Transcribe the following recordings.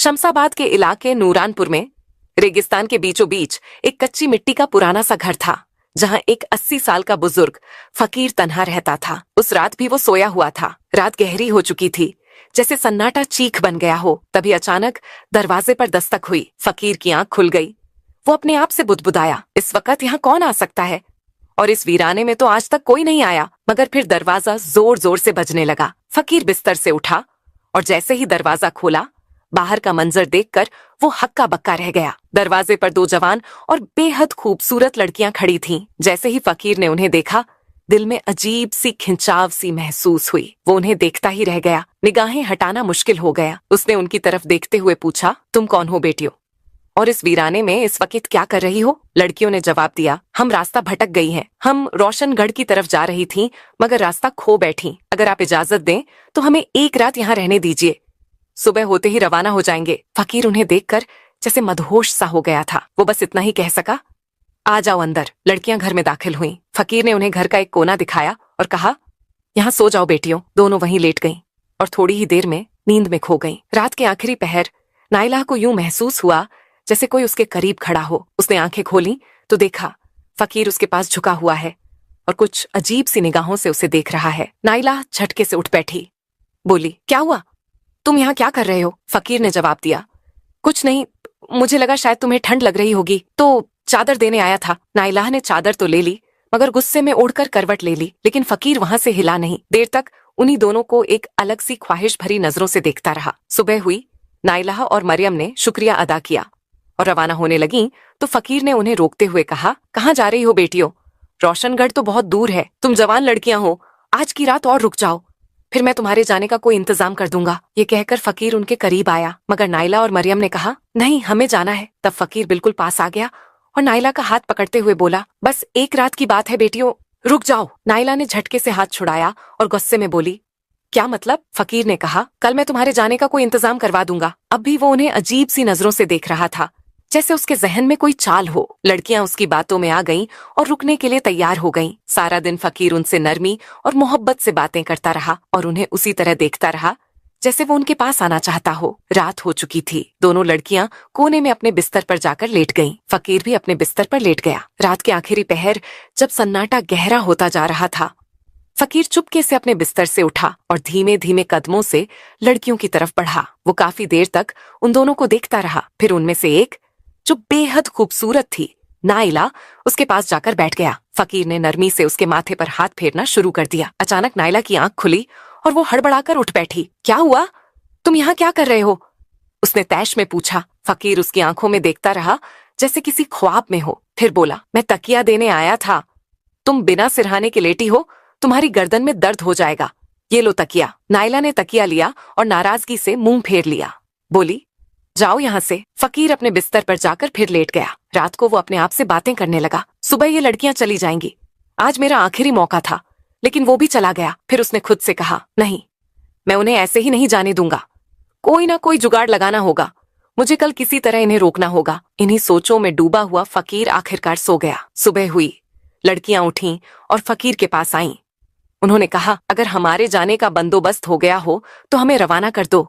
शमशाबाद के इलाके नूरानपुर में रेगिस्तान के बीचों बीच एक कच्ची मिट्टी का पुराना सा घर था, जहां एक 80 साल का बुजुर्ग फकीर तन्हा रहता था। उस रात भी वो सोया हुआ था। रात गहरी हो चुकी थी, जैसे सन्नाटा चीख बन गया हो। तभी अचानक दरवाजे पर दस्तक हुई। फकीर की आंख खुल गई। वो अपने आप से बुदबुदाया, इस वक्त यहाँ कौन आ सकता है? और इस वीराने में तो आज तक कोई नहीं आया। मगर फिर दरवाजा जोर जोर से बजने लगा। फकीर बिस्तर से उठा और जैसे ही दरवाजा खोला, बाहर का मंजर देखकर वो हक्का बक्का रह गया। दरवाजे पर 2 जवान और बेहद खूबसूरत लड़कियां खड़ी थीं। जैसे ही फकीर ने उन्हें देखा, दिल में अजीब सी खिंचाव सी महसूस हुई। वो उन्हें देखता ही रह गया। निगाहें हटाना मुश्किल हो गया। उसने उनकी तरफ देखते हुए पूछा, तुम कौन हो बेटियों? और इस वीराने में इस वक्त क्या कर रही हो? लड़कियों ने जवाब दिया, हम रास्ता भटक गई हैं। हम रोशनगढ़ की तरफ जा रही थीं, मगर रास्ता खो बैठी। अगर आप इजाजत दें तो हमें एक रात यहाँ रहने दीजिए। सुबह होते ही रवाना हो जाएंगे। फकीर उन्हें देखकर जैसे मदहोश सा हो गया था। वो बस इतना ही कह सका, आ जाओ अंदर। लड़कियां घर में दाखिल हुईं। फकीर ने उन्हें घर का एक कोना दिखाया और कहा, यहाँ सो जाओ बेटियों। दोनों वहीं लेट गईं और थोड़ी ही देर में नींद में खो गईं। रात के आखिरी पहर नाइला को यूं महसूस हुआ जैसे कोई उसके करीब खड़ा हो। उसने आंखें खोली तो देखा फकीर उसके पास झुका हुआ है और कुछ अजीब सी निगाहों से उसे देख रहा है। नाइला झटके से उठ बैठी, बोली, क्या हुआ? तुम यहाँ क्या कर रहे हो? फकीर ने जवाब दिया, कुछ नहीं, मुझे लगा शायद तुम्हें ठंड लग रही होगी तो चादर देने आया था। नाइला ने चादर तो ले ली, मगर गुस्से में ओढ़कर करवट ले ली। लेकिन फकीर वहां से हिला नहीं। देर तक उन्हीं दोनों को एक अलग सी ख्वाहिश भरी नजरों से देखता रहा। सुबह हुई। नाइला और मरियम ने शुक्रिया अदा किया और रवाना होने लगी तो फकीर ने उन्हें रोकते हुए कहा, कहाँ जा रही हो बेटियों? रोशनगढ़ तो बहुत दूर है। तुम जवान लड़कियां हो, आज की रात और रुक जाओ, फिर मैं तुम्हारे जाने का कोई इंतजाम कर दूंगा। ये कहकर फकीर उनके करीब आया, मगर नाइला और मरियम ने कहा, नहीं, हमें जाना है। तब फकीर बिल्कुल पास आ गया और नाइला का हाथ पकड़ते हुए बोला, बस एक रात की बात है बेटियों, रुक जाओ। नाइला ने झटके से हाथ छुड़ाया और गुस्से में बोली, क्या मतलब? फकीर ने कहा, कल मैं तुम्हारे जाने का कोई इंतजाम करवा दूंगा। अब भी वो उन्हें अजीब सी नजरों से देख रहा था, जैसे उसके जहन में कोई चाल हो। लड़कियां उसकी बातों में आ गईं और रुकने के लिए तैयार हो गईं। सारा दिन फकीर उनसे नरमी और मोहब्बत से बातें करता रहा और उन्हें उसी तरह देखता रहा जैसे वो उनके पास आना चाहता हो। रात हो चुकी थी। दोनों लड़कियां कोने में अपने बिस्तर पर जाकर लेट गईं। फकीर भी अपने बिस्तर पर लेट गया। रात के आखिरी पहर जब सन्नाटा गहरा होता जा रहा था, फकीर चुपके से अपने बिस्तर से उठा और धीमे धीमे कदमों से लड़कियों की तरफ बढ़ा। वो काफी देर तक उन दोनों को देखता रहा। फिर उनमें से एक, जो बेहद खूबसूरत थी, नाइला, उसके पास जाकर बैठ गया। फकीर ने नरमी से उसके माथे पर हाथ फेरना शुरू कर दिया। अचानक नाइला की आंख खुली और वो हड़बड़ाकर उठ बैठी। क्या हुआ? तुम यहाँ क्या कर रहे हो? उसने तैश में पूछा। फकीर उसकी आंखों में देखता रहा जैसे किसी ख्वाब में हो। फिर बोला, मैं तकिया देने आया था। तुम बिना सिरहाने के लेटी हो, तुम्हारी गर्दन में दर्द हो जाएगा। ये लो तकिया। नाइला ने तकिया लिया और नाराजगी से मुंह फेर लिया। बोली, जाओ यहाँ से। फकीर अपने बिस्तर पर जाकर फिर लेट गया। रात को वो अपने आप से बातें करने लगा। सुबह ये लड़कियां चली जाएंगी। आज मेरा आखिरी मौका था, लेकिन वो भी चला गया। फिर उसने खुद से कहा, नहीं, मैं उन्हें ऐसे ही नहीं जाने दूंगा। कोई ना कोई जुगाड़ लगाना होगा। मुझे कल किसी तरह इन्हें रोकना होगा। इन्हीं सोचों में डूबा हुआ फकीर आखिरकार सो गया। सुबह हुई। लड़कियां उठीं और फकीर के पास आईं। उन्होंने कहा, अगर हमारे जाने का बंदोबस्त हो गया हो तो हमें रवाना कर दो।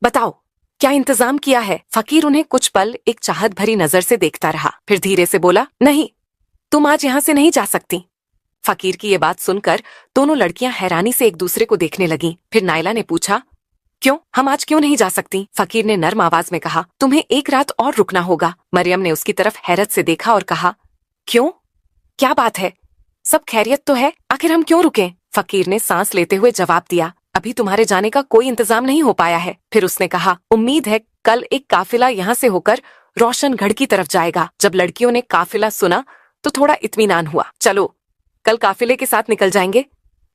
बताओ, क्या इंतजाम किया है? फकीर उन्हें कुछ पल एक चाहत भरी नजर से देखता रहा। फिर धीरे से बोला, नहीं, तुम आज यहाँ से नहीं जा सकती। फकीर की ये बात सुनकर दोनों लड़कियां हैरानी से एक दूसरे को देखने लगीं। फिर नाइला ने पूछा, क्यों? हम आज क्यों नहीं जा सकती? फकीर ने नर्म आवाज में कहा, तुम्हें एक रात और रुकना होगा। मरियम ने उसकी तरफ हैरत से देखा और कहा, क्यों? क्या बात है? सब खैरियत तो है, आखिर हम क्यों रुकें? फकीर ने सांस लेते हुए जवाब दिया, अभी तुम्हारे जाने का कोई इंतजाम नहीं हो पाया है। फिर उसने कहा, उम्मीद है कल एक काफिला यहाँ से होकर रोशनगढ़ की तरफ जाएगा। जब लड़कियों ने काफिला सुना तो थोड़ा इत्मीनान हुआ। चलो, कल काफिले के साथ निकल जाएंगे।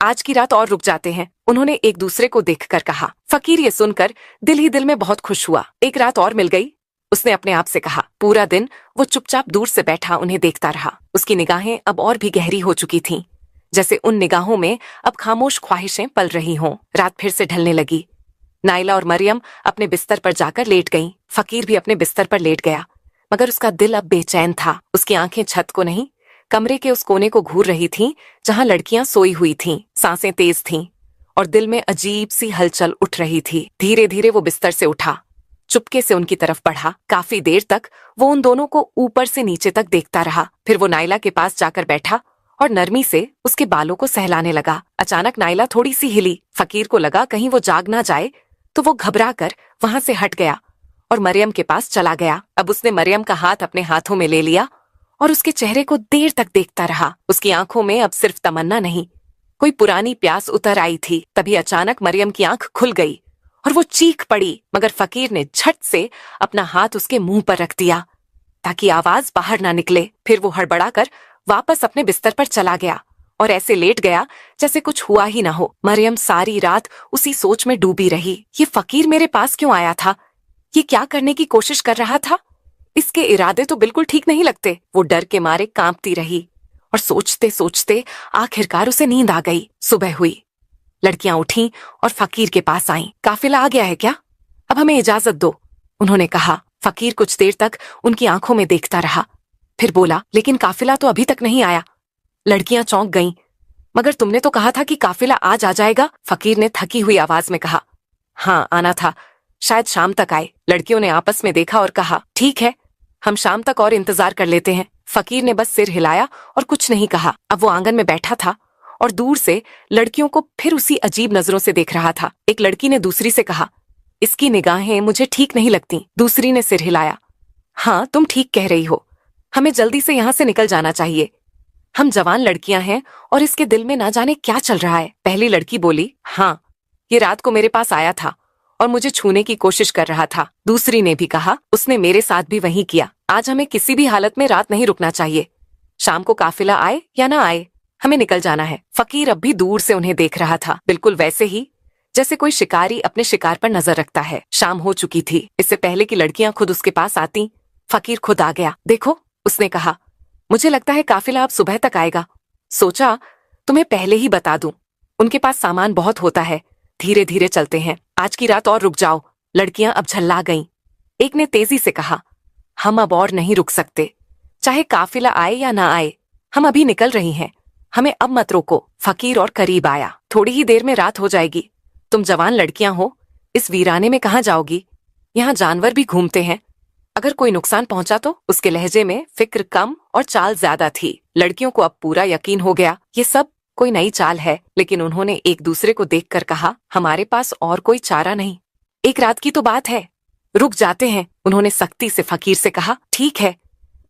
आज की रात और रुक जाते हैं, उन्होंने एक दूसरे को देखकर कहा। फकीर ये सुनकर दिल ही दिल में बहुत खुश हुआ। एक रात और मिल गई, उसने अपने आप से कहा। पूरा दिन वो चुपचाप दूर से बैठा उन्हें देखता रहा। उसकी निगाहें अब और भी गहरी हो चुकी थीं, जैसे उन निगाहों में अब खामोश ख्वाहिशें पल रही हों। रात फिर से ढलने लगी। नाइला और मरियम अपने बिस्तर पर जाकर लेट गईं। फकीर भी अपने बिस्तर पर लेट गया, मगर उसका दिल अब बेचैन था। उसकी आंखें छत को नहीं, कमरे के उस कोने को घूर रही थीं जहां लड़कियां सोई हुई थीं। सांसें तेज थीं और दिल में अजीब सी हलचल उठ रही थी। धीरे धीरे वो बिस्तर से उठा, चुपके से उनकी तरफ बढ़ा। काफी देर तक वो उन दोनों को ऊपर से नीचे तक देखता रहा। फिर वो नाइला के पास जाकर बैठा और नरमी से उसके बालों को सहलाने लगा। अचानक नाइला थोड़ी सी हिली। फकीर को लगा कहीं वो जाग ना जाए, तो वो घबरा कर वहां से हट गया और मरियम के पास चला गया। अब उसने मरियम का हाथ अपने हाथों में ले लिया और उसके चेहरे को देर तक देखता रहा। उसकी आंखों में अब सिर्फ तमन्ना नहीं, कोई पुरानी प्यास उतर आई थी। तभी अचानक मरियम की आंख खुल गई और वो चीख पड़ी, मगर फकीर ने झट से अपना हाथ उसके मुंह पर रख दिया ताकि आवाज बाहर ना निकले। फिर वो हड़बड़ाकर वापस अपने बिस्तर पर चला गया और ऐसे लेट गया जैसे कुछ हुआ ही ना हो। मरियम सारी रात उसी सोच में डूबी रही। ये फकीर मेरे पास क्यों आया था? ये क्या करने की कोशिश कर रहा था? इसके इरादे तो बिल्कुल ठीक नहीं लगते। वो डर के मारे कांपती रही और सोचते सोचते आखिरकार उसे नींद आ गई। सुबह हुई। लड़कियां उठीं और फकीर के पास आईं। काफिला आ गया है क्या? अब हमें इजाजत दो, उन्होंने कहा। फकीर कुछ देर तक उनकी आंखों में देखता रहा, फिर बोला, लेकिन काफिला तो अभी तक नहीं आया। लड़कियां चौंक गईं। मगर तुमने तो कहा था कि काफिला आज आ जाएगा, फकीर ने थकी हुई आवाज में कहा। हाँ, आना था, शायद शाम तक आए। लड़कियों ने आपस में देखा और कहा, ठीक है, हम शाम तक और इंतजार कर लेते हैं। फकीर ने बस सिर हिलाया और कुछ नहीं कहा। अब वो आंगन में बैठा था और दूर से लड़कियों को फिर उसी अजीब नजरों से देख रहा था। एक लड़की ने दूसरी से कहा, इसकी निगाहें मुझे ठीक नहीं लगती। दूसरी ने सिर हिलाया। हाँ, तुम ठीक कह रही हो, हमें जल्दी से यहाँ से निकल जाना चाहिए। हम जवान लड़कियां हैं और इसके दिल में ना जाने क्या चल रहा है। पहली लड़की बोली, हाँ, ये रात को मेरे पास आया था और मुझे छूने की कोशिश कर रहा था। दूसरी ने भी कहा, उसने मेरे साथ भी वही किया। आज हमें किसी भी हालत में रात नहीं रुकना चाहिए। शाम को काफिला आए या ना आए, हमें निकल जाना है। फकीर अब भी दूर से उन्हें देख रहा था, बिल्कुल वैसे ही जैसे कोई शिकारी अपने शिकार पर नजर रखता है। शाम हो चुकी थी। इससे पहले कि लड़कियां खुद उसके पास आती, फकीर खुद आ गया। देखो, उसने कहा, मुझे लगता है काफिला अब सुबह तक आएगा। सोचा तुम्हें पहले ही बता दूं, उनके पास सामान बहुत होता है, धीरे धीरे चलते हैं, आज की रात और रुक जाओ। लड़कियां अब झल्ला गईं। एक ने तेजी से कहा, हम अब और नहीं रुक सकते, चाहे काफिला आए या ना आए, हम अभी निकल रही हैं, हमें अब मत रोको। फकीर और करीब आया। थोड़ी ही देर में रात हो जाएगी, तुम जवान लड़कियां हो, इस वीराने में कहाँ जाओगी? यहाँ जानवर भी घूमते हैं, अगर कोई नुकसान पहुंचा तो? उसके लहजे में फिक्र कम और चाल ज्यादा थी। लड़कियों को अब पूरा यकीन हो गया ये सब कोई नई चाल है, लेकिन उन्होंने एक दूसरे को देखकर कहा, हमारे पास और कोई चारा नहीं, एक रात की तो बात है, रुक जाते हैं। उन्होंने सख्ती से फकीर से कहा, ठीक है,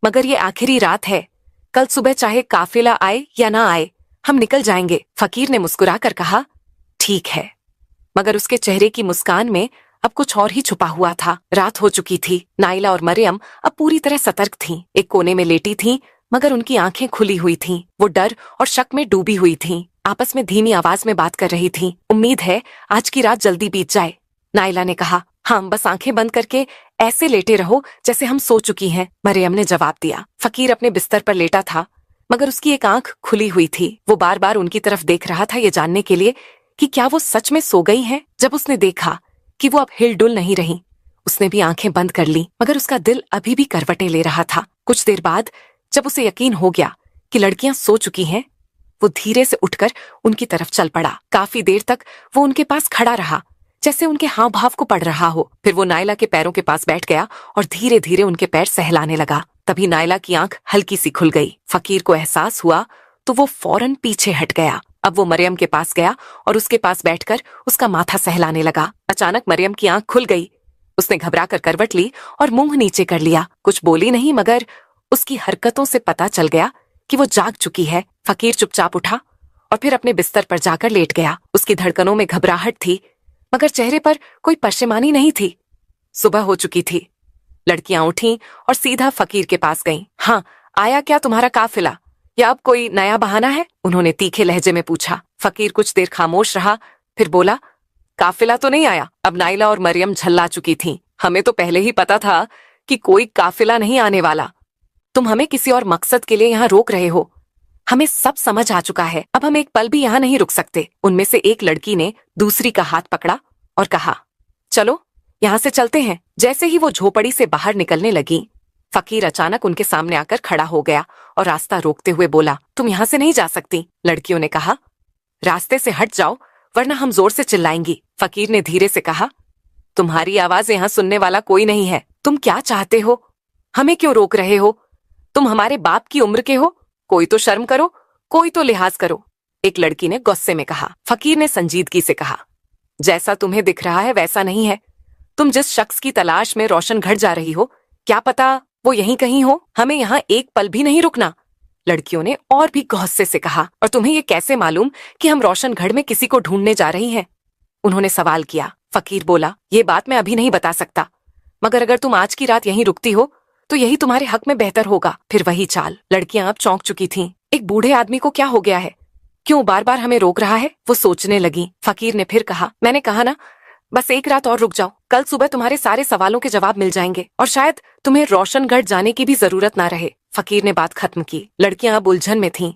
मगर ये आखिरी रात है, कल सुबह चाहे काफिला आए या ना आए, हम निकल जाएंगे। फकीर ने मुस्कुराकर कहा, ठीक है, मगर उसके चेहरे की मुस्कान में अब कुछ और ही छुपा हुआ था। रात हो चुकी थी। नाइला और मरियम अब पूरी तरह सतर्क थीं। एक कोने में लेटी थीं, मगर उनकी आंखें खुली हुई थीं। वो डर और शक में डूबी हुई थीं। आपस में धीमी आवाज में बात कर रही थीं। उम्मीद है आज की रात जल्दी बीत जाए। नाइला ने कहा, हाँ, बस आंखें बंद करके ऐसे लेटे रहो जैसे हम सो चुकी हैं। मरियम ने जवाब दिया। फकीर अपने बिस्तर पर लेटा था, मगर उसकी एक आंख खुली हुई थी। वो बार बार उनकी तरफ देख रहा था, ये जानने के लिए कि क्या वो सच में सो गई हैं। जब उसने देखा कि वो अब हिलडुल नहीं रही, उसने भी आंखें बंद कर ली, मगर उसका दिल अभी भी करवटें ले रहा था। कुछ देर बाद जब उसे यकीन हो गया कि लड़कियां सो चुकी हैं, वो धीरे से उठकर उनकी तरफ चल पड़ा। काफी देर तक वो उनके पास खड़ा रहा, जैसे उनके हाव भाव को पढ़ रहा हो। फिर वो नाइला के पैरों के पास बैठ गया और धीरे धीरे उनके पैर सहलाने लगा। तभी नाइला की आंख हल्की सी खुल गई। फकीर को एहसास हुआ तो वो फौरन पीछे हट गया। अब वो मरियम के पास गया और उसके पास बैठकर उसका माथा सहलाने लगा। अचानक मरियम की आंख खुल गई। उसने घबराकर करवट ली और मुंह नीचे कर लिया। कुछ बोली नहीं, मगर उसकी हरकतों से पता चल गया कि वो जाग चुकी है। फकीर चुपचाप उठा और फिर अपने बिस्तर पर जाकर लेट गया। उसकी धड़कनों में घबराहट थी, मगर चेहरे पर कोई परेशानी नहीं थी। सुबह हो चुकी थी। लड़कियां उठीं और सीधा फकीर के पास गईं। हाँ, आया क्या तुम्हारा काफिला, या अब कोई नया बहाना है? उन्होंने तीखे लहजे में पूछा। फकीर कुछ देर खामोश रहा, फिर बोला, काफिला तो नहीं आया। अब नाइला और मरियम झल्ला चुकी थीं। हमें तो पहले ही पता था कि कोई काफिला नहीं आने वाला। तुम हमें किसी और मकसद के लिए यहाँ रोक रहे हो, हमें सब समझ आ चुका है। अब हम एक पल भी यहाँ नहीं रुक सकते। उनमें से एक लड़की ने दूसरी का हाथ पकड़ा और कहा, चलो यहाँ से चलते हैं। जैसे ही वो झोपड़ी से बाहर निकलने लगी, फकीर अचानक उनके सामने आकर खड़ा हो गया और रास्ता रोकते हुए बोला, तुम यहाँ से नहीं जा सकती। लड़कियों ने कहा, रास्ते से हट जाओ वरना हम जोर से चिल्लाएंगी। फकीर ने धीरे से कहा, तुम्हारी आवाज यहाँ सुनने वाला कोई नहीं है। तुम क्या चाहते हो? हमें क्यों रोक रहे हो? तुम हमारे बाप की उम्र के हो। कोई तो शर्म करो, कोई तो लिहाज करो, एक लड़की ने गुस्से में कहा। फकीर ने संजीदगी से कहा, जैसा तुम्हें दिख रहा है वैसा नहीं है। तुम जिस शख्स की तलाश में रोशनगढ़ जा रही हो, क्या पता वो यहीं कहीं हो। हमें यहाँ एक पल भी नहीं रुकना, लड़कियों ने और भी गुस्से से कहा। और तुम्हें ये कैसे मालूम कि हम रोशनगढ़ में किसी को ढूंढने जा रही हैं? उन्होंने सवाल किया। फकीर बोला, ये बात मैं अभी नहीं बता सकता, मगर अगर तुम आज की रात यहीं रुकती हो तो यही तुम्हारे हक में बेहतर होगा। फिर वही चाल। लड़कियां अब चौंक चुकी थीं। एक बूढ़े आदमी को क्या हो गया है? क्यों बार बार हमें रोक रहा है? वो सोचने लगी। फकीर ने फिर कहा, मैंने कहा ना, बस एक रात और रुक जाओ। कल सुबह तुम्हारे सारे सवालों के जवाब मिल जाएंगे और शायद तुम्हें रोशनगढ़ जाने की भी जरूरत ना रहे। फकीर ने बात खत्म की। लड़कियां अब उलझन में थीं।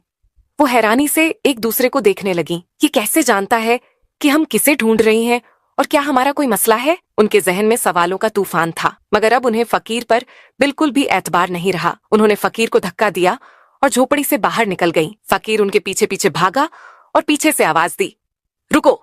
वो हैरानी से एक दूसरे को देखने लगीं। ये कैसे जानता है कि हम किसे ढूंढ रही हैं और क्या हमारा कोई मसला है? उनके जहन में सवालों का तूफान था, मगर अब उन्हें फकीर पर बिल्कुल भी एतबार नहीं रहा। उन्होंने फकीर को धक्का दिया और झोपड़ी से बाहर निकल गईं। फकीर उनके पीछे पीछे भागा और पीछे से आवाज दी, रुको,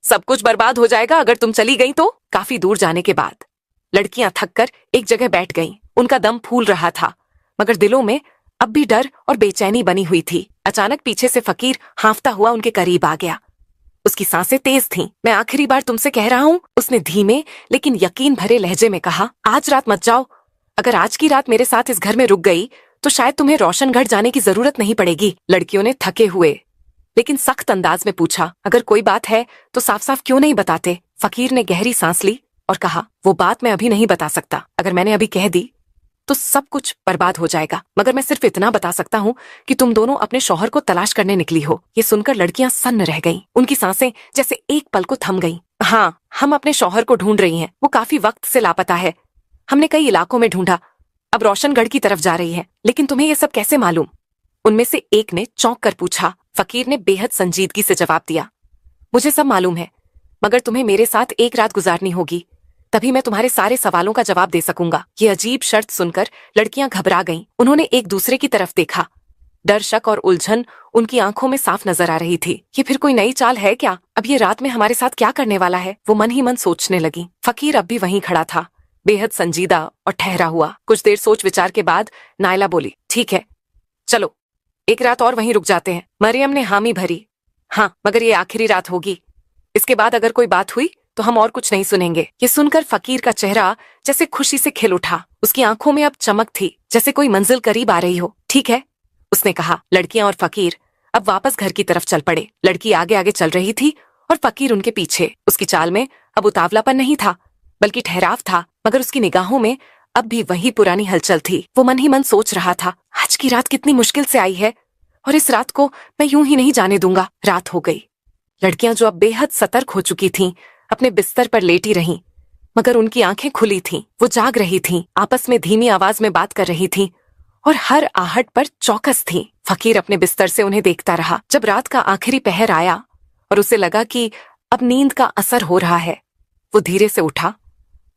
सब कुछ बर्बाद हो जाएगा अगर तुम चली गई तो। काफी दूर जाने के बाद लड़कियां थककर एक जगह बैठ गईं। उनका दम फूल रहा था, मगर दिलों में अब भी डर और बेचैनी बनी हुई थी। अचानक पीछे से फकीर हांफता हुआ उनके करीब आ गया। उसकी सांसें तेज थीं। मैं आखिरी बार तुमसे कह रहा हूँ, उसने धीमे लेकिन यकीन भरे लहजे में कहा, आज रात मत जाओ। अगर आज की रात मेरे साथ इस घर में रुक गई तो शायद तुम्हें रोशनगढ़ जाने की जरूरत नहीं पड़ेगी। लड़कियों ने थके हुए लेकिन सख्त अंदाज में पूछा, अगर कोई बात है तो साफ साफ क्यों नहीं बताते? फकीर ने गहरी सांस ली और कहा, वो बात मैं अभी नहीं बता सकता। अगर मैंने अभी कह दी तो सब कुछ बर्बाद हो जाएगा, मगर मैं सिर्फ इतना बता सकता हूँ कि तुम दोनों अपने शौहर को तलाश करने निकली हो। ये सुनकर लड़कियां सन्न रह गईं। उनकी सांसें जैसे एक पल को थम गईं। हाँ, हम अपने शौहर को ढूंढ रही हैं। वो काफी वक्त से लापता है। हमने कई इलाकों में ढूंढा, अब रोशनगढ़ की तरफ जा रही है। लेकिन तुम्हें ये सब कैसे मालूम? उनमें से एक ने चौंक कर पूछा। फकीर ने बेहद संजीदगी से जवाब दिया, मुझे सब मालूम है, मगर तुम्हें मेरे साथ एक रात गुजारनी होगी, तभी मैं तुम्हारे सारे सवालों का जवाब दे सकूंगा। ये अजीब शर्त सुनकर लड़कियां घबरा गईं। उन्होंने एक दूसरे की तरफ देखा। डर, शक और उलझन उनकी आंखों में साफ नजर आ रही थी। ये फिर कोई नई चाल है क्या? अब ये रात में हमारे साथ क्या करने वाला है? वो मन ही मन सोचने लगी। फकीर अब भी वहीं खड़ा था, बेहद संजीदा और ठहरा हुआ। कुछ देर सोच विचार के बाद नायला बोली, ठीक है, चलो एक रात और वहीं रुक जाते हैं। मरियम ने हामी भरी, हाँ, मगर ये आखिरी रात होगी। इसके बाद अगर कोई बात हुई तो हम और कुछ नहीं सुनेंगे। ये सुनकर फकीर का चेहरा जैसे खुशी से खिल उठा। उसकी आंखों में अब चमक थी, जैसे कोई मंजिल करीब आ रही हो। ठीक है, उसने कहा। लड़कियां और फकीर अब वापस घर की तरफ चल पड़े। लड़की आगे आगे चल रही थी और फकीर उनके पीछे। उसकी चाल में अब उतावलापन नहीं था, बल्कि ठहराव था, मगर उसकी निगाहों में अब भी वही पुरानी हलचल थी। वो मन ही मन सोच रहा था, आज की रात कितनी मुश्किल से आई है और इस रात को मैं यूं ही नहीं जाने दूंगा। रात हो गई। लड़कियां जो अब बेहद सतर्क हो चुकी थीं, अपने बिस्तर पर लेटी रहीं, मगर उनकी आंखें खुली थीं। वो जाग रही थीं, आपस में धीमी आवाज में बात कर रही थीं और हर आहट पर चौकस थीं। फकीर अपने बिस्तर से उन्हें देखता रहा। जब रात का आखिरी पहर आया और उसे लगा कि अब नींद का असर हो रहा है, वो धीरे से उठा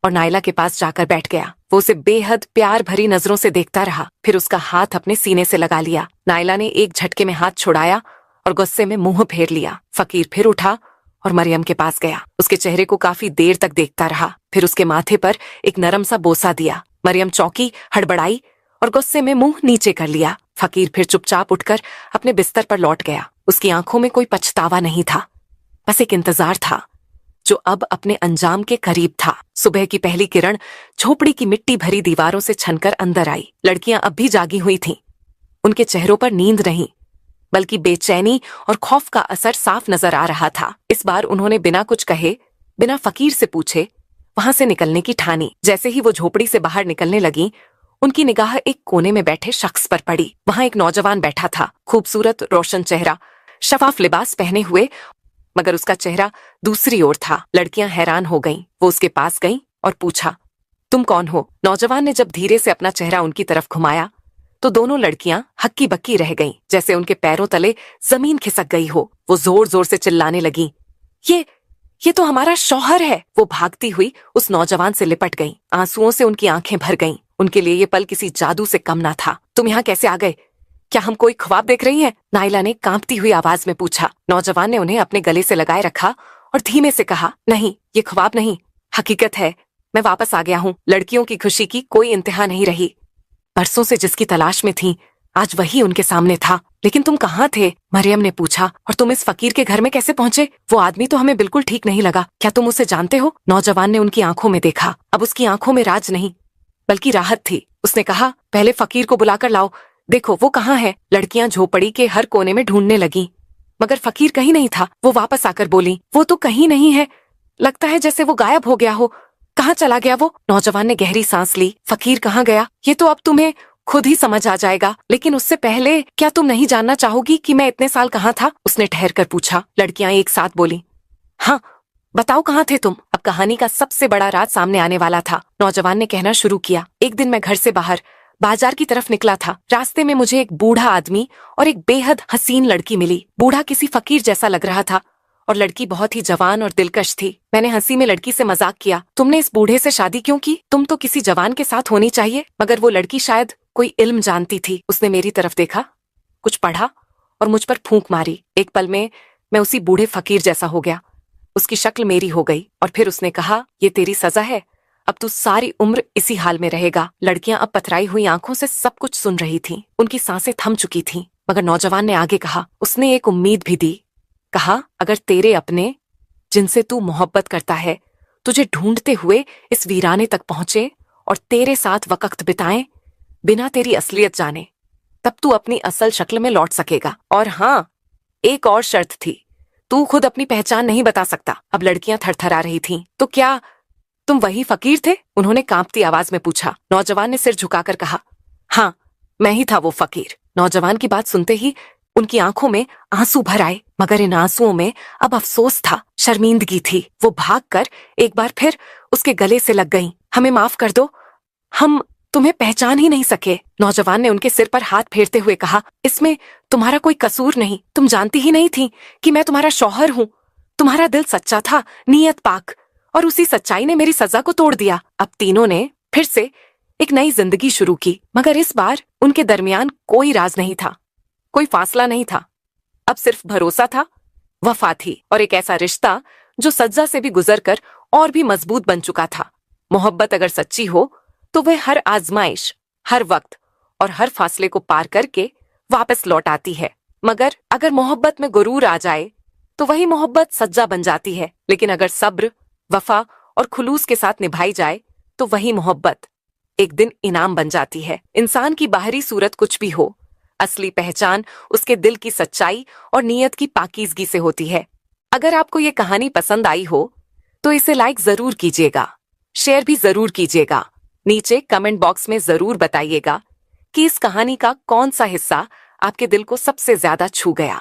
और नायला के पास जाकर बैठ गया। वो उसे बेहद प्यार भरी नजरों से देखता रहा, फिर उसका हाथ अपने सीने से लगा लिया। नायला ने एक झटके में हाथ छुड़ाया और गुस्से में मुंह फेर लिया। फकीर फिर उठा और मरियम के पास गया। उसके चेहरे को काफी देर तक देखता रहा, फिर उसके माथे पर एक नरम सा बोसा दिया। मरियम चौंकी, हड़बड़ाई और गुस्से में मुंह नीचे कर लिया। फकीर फिर चुपचाप उठकर अपने बिस्तर पर लौट गया। उसकी आंखों में कोई पछतावा नहीं था, बस एक इंतजार था जो अब अपने अंजाम के करीब था। सुबह की पहली किरण झोपड़ी की मिट्टी भरी दीवारों से छनकर अंदर आई। लड़कियां अब भी जागी हुई थीं। उनके चेहरों पर नींद नहीं, बल्कि बेचैनी और खौफ का असर साफ नजर आ रहा था। इस बार उन्होंने बिना कुछ कहे, बिना फकीर से पूछे वहां से निकलने की ठानी। जैसे ही वो झोपड़ी से बाहर निकलने लगी, उनकी निगाह एक कोने में बैठे शख्स पर पड़ी। वहां एक नौजवान बैठा था, खूबसूरत रोशन चेहरा, शफाफ लिबास पहने हुए, मगर उसका चेहरा दूसरी ओर था। लड़कियां हैरान हो गईं। वो उसके पास गईं और पूछा, तुम कौन हो? नौजवान ने जब धीरे से अपना चेहरा उनकी तरफ घुमाया तो दोनों लड़कियां हक्की बक्की रह गईं, जैसे उनके पैरों तले जमीन खिसक गई हो। वो जोर जोर से चिल्लाने लगीं, ये तो हमारा शौहर है। वो भागती हुई उस नौजवान से लिपट गईं। आंसुओं से उनकी आंखें भर गईं। उनके लिए ये पल किसी जादू से कम ना था। तुम यहाँ कैसे आ गए? क्या हम कोई ख्वाब देख रही हैं? नायला ने कांपती हुई आवाज में पूछा। नौजवान ने उन्हें अपने गले से लगाए रखा और धीमे से कहा, नहीं, ये ख्वाब नहीं, हकीकत है, मैं वापस आ गया हूँ। लड़कियों की खुशी की कोई इंतहा नहीं रही। बरसों से जिसकी तलाश में थी, आज वही उनके सामने था। लेकिन तुम कहाँ थे? मरियम ने पूछा। और तुम इस फकीर के घर में कैसे पहुंचे? वो आदमी तो हमें बिल्कुल ठीक नहीं लगा। क्या तुम उसे जानते हो? नौजवान ने उनकी आंखों में देखा। अब उसकी आंखों में राज नहीं बल्कि राहत थी। उसने कहा, पहले फकीर को बुलाकर लाओ। देखो वो कहाँ है? लड़कियां झोपड़ी के हर कोने में ढूंढने लगीं, मगर फकीर कहीं नहीं था। वो वापस आकर बोली, वो तो कहीं नहीं है। लगता है जैसे वो गायब हो गया हो। कहाँ चला गया वो? नौजवान ने गहरी सांस ली। फकीर कहाँ गया ये तो अब तुम्हें खुद ही समझ आ जाएगा, लेकिन उससे पहले क्या तुम नहीं जानना चाहोगी कि मैं इतने साल कहाँ था? उसने ठहर कर पूछा। लड़कियां एक साथ बोली, हाँ बताओ कहाँ थे तुम? अब कहानी का सबसे बड़ा राज सामने आने वाला था। नौजवान ने कहना शुरू किया। एक दिन मैं घर से बाहर बाजार की तरफ निकला था। रास्ते में मुझे एक बूढ़ा आदमी और एक बेहद हसीन लड़की मिली। बूढ़ा किसी फकीर जैसा लग रहा था और लड़की बहुत ही जवान और दिलकश थी। मैंने हंसी में लड़की से मजाक किया, तुमने इस बूढ़े से शादी क्यों की? तुम तो किसी जवान के साथ होनी चाहिए। मगर वो लड़की शायद कोई इल्म जानती थी। उसने मेरी तरफ देखा, कुछ पढ़ा और मुझ पर फूंक मारी। एक पल में मैं उसी बूढ़े फकीर जैसा हो गया। उसकी शक्ल मेरी हो गई और फिर उसने कहा, ये तेरी सजा है, अब तू सारी उम्र इसी हाल में रहेगा। लड़कियां अब पथराई हुई आंखों से सब कुछ सुन रही थीं। उनकी सांसें थम चुकी थीं। मगर नौजवान ने आगे कहा, उसने एक उम्मीद भी दी। कहा, अगर तेरे अपने जिनसे तू मोहब्बत करता है तुझे ढूंढते हुए इस वीराने तक पहुंचे और तेरे साथ वक्त बिताएं बिना तेरी असलियत जाने, तब तू अपनी असल शक्ल में लौट सकेगा। और हाँ, एक और शर्त थी, तू खुद अपनी पहचान नहीं बता सकता। अब लड़कियां थरथरा रही थीं। तो क्या तुम वही फकीर थे? उन्होंने कांपती आवाज में पूछा। नौजवान ने सिर झुकाकर कहा, हाँ मैं ही था वो फकीर। नौजवान की बात सुनते ही उनकी आंखों में आंसू भर आए, मगर इन आंसुओं में अब अफसोस था, शर्मिंदगी थी। वो भागकर एक बार फिर उसके गले से लग गईं। हमें माफ कर दो, हम तुम्हें पहचान ही नहीं सके। नौजवान ने उनके सिर पर हाथ फेरते हुए कहा, इसमें तुम्हारा कोई कसूर नहीं। तुम जानती ही नहीं थी कि मैं तुम्हारा शौहर हूँ। तुम्हारा दिल सच्चा था, नीयत पाक, और उसी सच्चाई ने मेरी सजा को तोड़ दिया। अब तीनों ने फिर से एक नई जिंदगी शुरू की, मगर इस बार उनके दरमियान कोई राज नहीं था, कोई फासला नहीं था। अब सिर्फ भरोसा था, वफा थी और एक ऐसा रिश्ता जो सज्जा से भी गुजरकर और भी मजबूत बन चुका था। मोहब्बत अगर सच्ची हो तो वह हर आजमाइश, हर वक्त और हर फासले को पार करके वापस लौट आती है। मगर अगर मोहब्बत में गुरूर आ जाए तो वही मोहब्बत सज्जा बन जाती है। लेकिन अगर सब्र, वफा और खुलूस के साथ निभाई जाए तो वही मोहब्बत एक दिन इनाम बन जाती है। इंसान की बाहरी सूरत कुछ भी हो, असली पहचान उसके दिल की सच्चाई और नीयत की पाकीज़गी से होती है। अगर आपको ये कहानी पसंद आई हो तो इसे लाइक जरूर कीजिएगा, शेयर भी जरूर कीजिएगा। नीचे कमेंट बॉक्स में जरूर बताइएगा कि इस कहानी का कौन सा हिस्सा आपके दिल को सबसे ज्यादा छू गया।